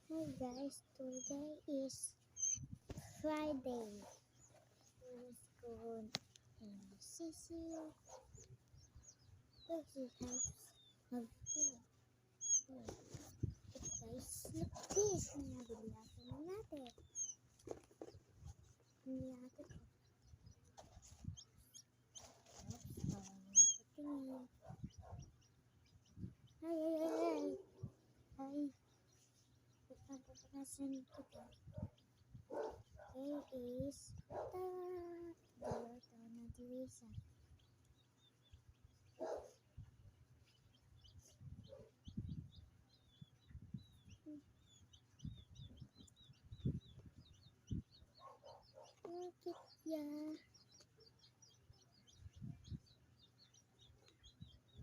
Hi guys, today is Friday. Let's go and see. This is have food. Guys, look this. Nabili natin. Hindi natin. Tingin. Ay. Ay. Pagpapakasan kita. Okay, is dalawa na dirisa. Bakit ya?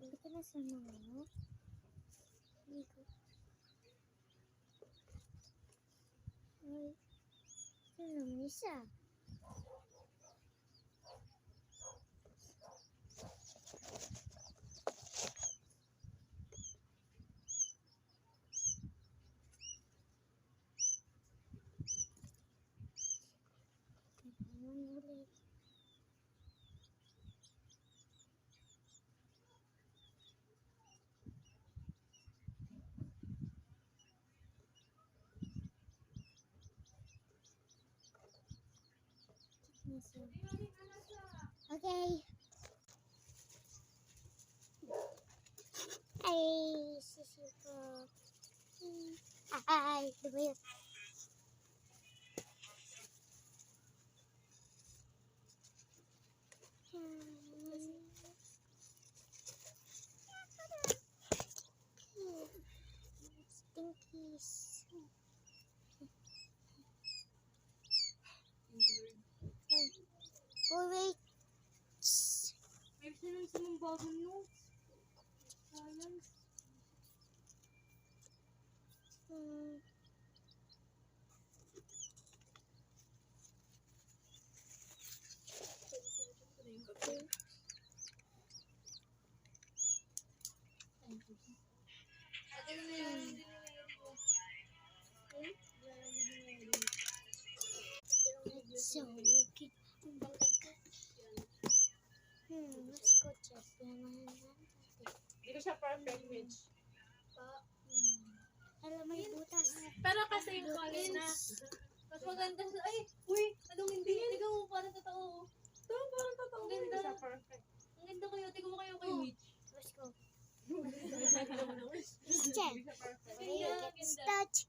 Hindi ka na sa mga Ligo. Ay, ito naman isa. Naman ulit. Okay. Ay, sisi ko. Ay, diba yun? Stinkies. Ay. Oh, wait. May sinang mong bagong notes. Sayang. So, okay. Let's go check. Hindi ko siya perfect, Mitch. Alam, may butas. Pero kasi yung college na, mas maganda sa, ay, uy, anong hindi? Tingnan mo, parang totoo. Ito, parang totoo. Ang ganda. Siya perfect. Ang ganda kayo. Tingnan mo kayo kay Mitch. Let's go. Let's check. Hindi siya perfect. Okay, get started.